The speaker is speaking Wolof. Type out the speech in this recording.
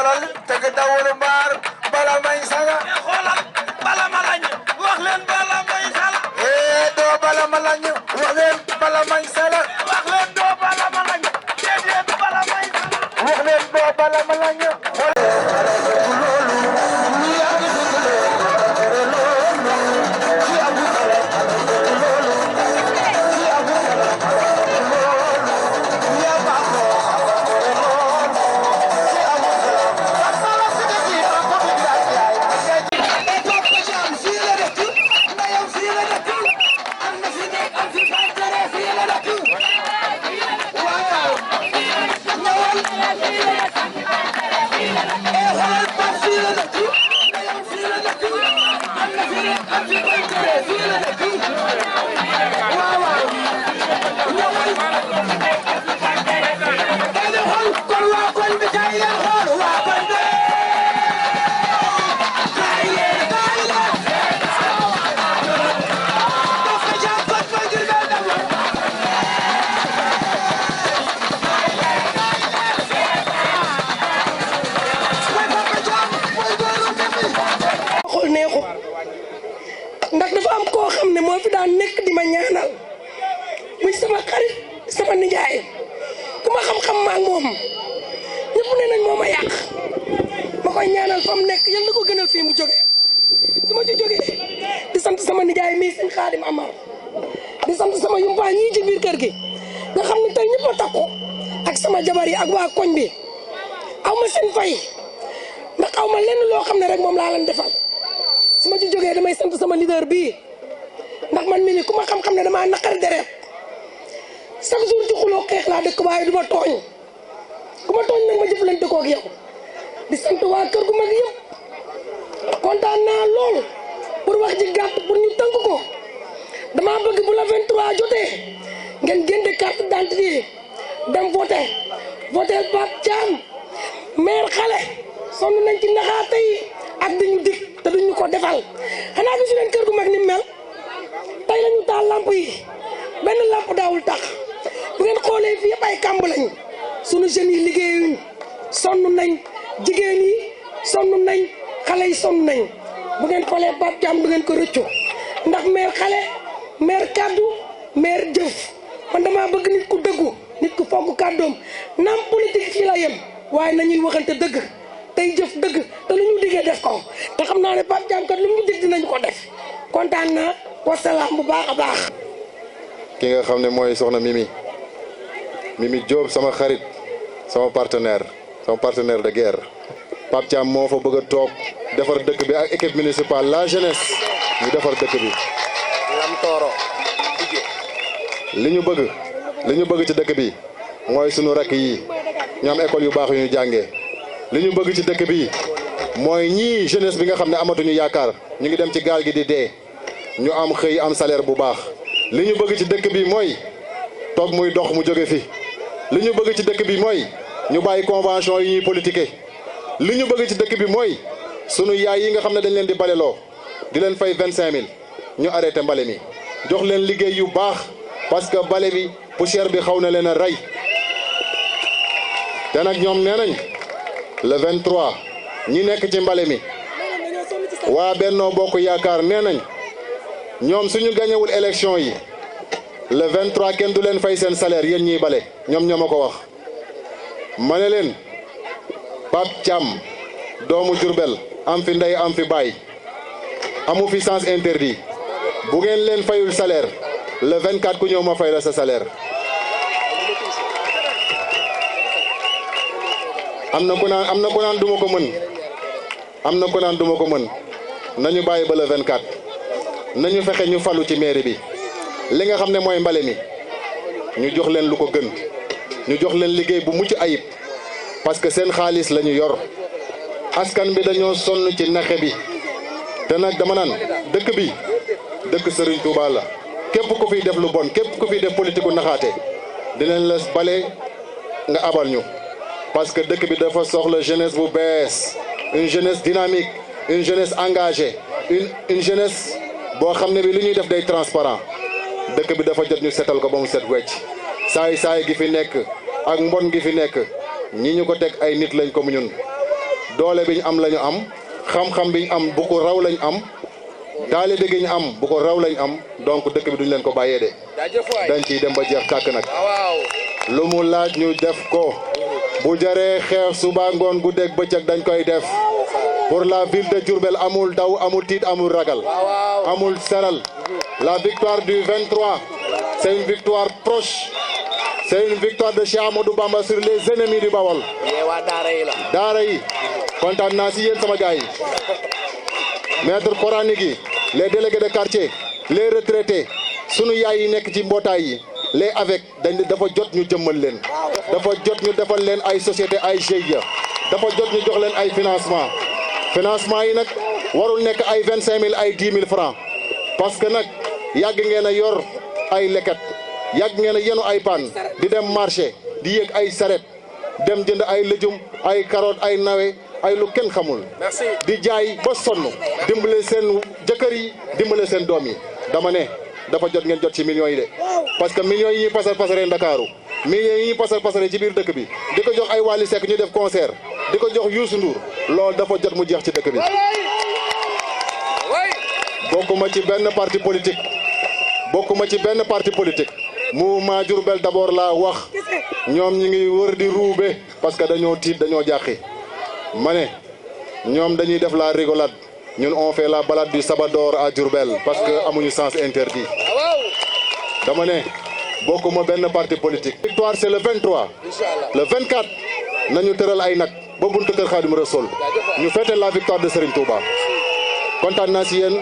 xoolal tëgg dawul mbaar bala may saga xoolal bala ma lañ wax leen bala may sala doo bala ma lañ wax leen bala may sala wax leen doo bala ma lañ déedéet bala may sala wax leen doo bala ma lañ ndax dafa am koo xam ne moo fi daan nekk di ma ñaanal muy sama xarit sama nijaay ku ma xam-xam ma ak moom ñëpp ne nañ moo ma yàq ma koy ñaanal fa mu nekk yal na ko gënal fii mu jóge su ma ci jógee di sant sama nijaay mii sëñ Xaadim Amar di sant sama yumpaañ ñii ci biir kër gi nga xam ne tey ñëpp a takku ak sama jabar yi ak waa koñ bi aw ma seen fay ndax aw ma lenn loo xam ne rek moom laa leen defal su ma ci jógee damay sant sama leader bii ndax man mii ni ku ma xam-xam ne damaa naqari deret chaque jour ci xuloo xeex laa dëkk waaye du ma tooñ ku ma tooñ nag ma jëflante koog yow di sant waa kër gu mag yëpp kontaan naa lool pour wax ji gàtt pour ñu tënk ko damaa bëgg bu la 23 jotee ngeen génne carte d'identité dem voté Pape Thiam maire xale sonn nañ ci naxaate yi ak di ñu dig te duñu ko defal xanaa gisu leen kër gu mag ni mel tey la ñu taal lamp yi benn lamp daawul tax bu ngeen xoolee fii yëpp ay kàmb lañ sunu jeunes yi liggéeyuñ sonn nañ jigéen yi sonn nañ xale yi sonn nañ bu ngeen falee Pape Thiam du ngeen ko rëccu ndax maire xale maire kaddu maire jëf man damaa bëgg nit ku dëggu nit ku fonk kàddoom naam politique fii la yem waaye nañuy waxante dëgg tey jëf dëgg te lu ñu diggee def ko te xam naa ne Pape Thiam kat lu mu dig dinañ ko def kontaan naa wasalaam bu baax a baax. ki nga xam ne mooy soxna Mimi Diop sama xarit sama partenaire de guerre Pape Thiam moo fa bëgg a toog defar dëkk bi ak équipe municipale la jeunesse ñu defar dëkk bi. lam tooro li ñu bëgg ci dëkk bi mooy sunu rakk yi ñu am école yu baax yu ñu jàngee. li ñu bëgg ci dëkk bi mooy ñii jeunesse bi nga xam ne amatuñu yaakaar ñu ngi dem ci gaal gi di dee ñu am xëy am salaire bu baax. li ñu bëgg ci dëkk bi mooy toog muy dox mu jóge fi li ñu bëgg ci dëkk bi mooy ñu bàyyi convention yi ñuy politiquer li ñu bëgg ci dëkk bi mooy sunu yaay yi nga xam ne dañ leen di baleloo di leen fay 25000 ñu arrêté mbale mi jox leen liggéey yu baax parce que bale bi poussière bi xaw na leen a rey te nag ñoom nee nañ le 23 ñi nekk ci mbale mi waa Benno Bokk Yaakaar nee nañ ñoom suñu gañewul élection yi le 23 kenn du leen fay seen salaire yéen ñiy bale ñoom ñoo ma ko wax. ma ne leen Pape Thiam doomu Diourbel am fi ndey am fi baay amu fi sens interdit bu ngeen leen fayul salaire le 24 ku ñëw ma fay la sa salaire. am na ku naan duma ko mën nañu bàyyi ba le 24 nañu fexe ñu falu ci mairie bi li nga xam ne mooy mbale mi ñu jox leen lu ko gën ñu jox leen liggéey bu mucc ayib parce que seen xaalis la ñu yor askan bi dañoo sonn ci naxe bi te nag dama naan dëkk bi dëkk Serigne Touba la képp ku fiy def lu bon képp ku fiy def politique u naxaate dinañ la bale nga abal ñu parce que dëkk bi dafa soxla jeunesse bu bees une jeunesse dynamique une jeunesse engagée une jeunesse boo xam ne bi li ñuy def day transparent dëkk bi dafa jot ñu setal ko ba mu set wecc saay gi fi nekk ak mbon gi fi nekk ñi ñu ko teg ay nit lañ ko mu ñun doole bi ñu am la ñu am xam-xam bi ñu am bu ko raw lañ am taalibe gi ñu am bu ko raw lañ am donc dëkk bi duñ leen ko bàyyee de dañ ciy dem ba jeex tàkk nag lu mu laaj ñu def ko bu jaree xeex suba ngoon guddeeg bëccëg dañ koy def pour la ville de Diourbel amul daw amul tiit amul ragal amul seral la victoire du 23 c'est une victoire proche c'est une victoire de Cheikh Amadou Bamba sur les ennemis du Bawol daara yi kontaan naa si yéen sama gars yi maître coranique yi les délégués de quartier les retraités sunu yaay yi nekk ci mbootaay yi les avec dafa jot ñu jëmmal leen dafa jot ñu defal leen ay société ay GIE dafa jot ñu jox leen ay financement yi nag warul nekk ay 25 000 ay 10 000 francs parce que nag yàgg ngeen a yor ay leket yàgg ngeen a yenu ay paan di dem marché di yéeg ay saret dem jënd ay lëjum ay carotte ay nawe ay lu kenn xamul di jaay ba sonn dimbale seen jëkkër yi dimbale seen doom yi dama ne dafa jot ngeen jot ci millions yi de parce que millions yi ñuy pasaree Ndakaaru millions yi ñuy pasaree ci biir dëkk bi di ko jox ay Wally Seck ñu def concert di ko jox Youssou Ndour loolu dafa jot mu jeex ci dëkk bi bokkuma ci benn parti politique mouvement Diourbel d'abord laa wax ñoom ñi ngi wër di ruube parce que dañoo tiit dañoo jàqi ma ne ñoom dañuy def la rigolade ñun on fait la balade du Sabador à Diourbel parce que amuñu sens interdit dama ne bokkuma benn parti politique. victoire c'est le 23 le 24 nañu tëral ay nag ba buntu kër Xaadimu Rasuul ñu fêter la victoire de Serigne Touba kontaan naa si yéen.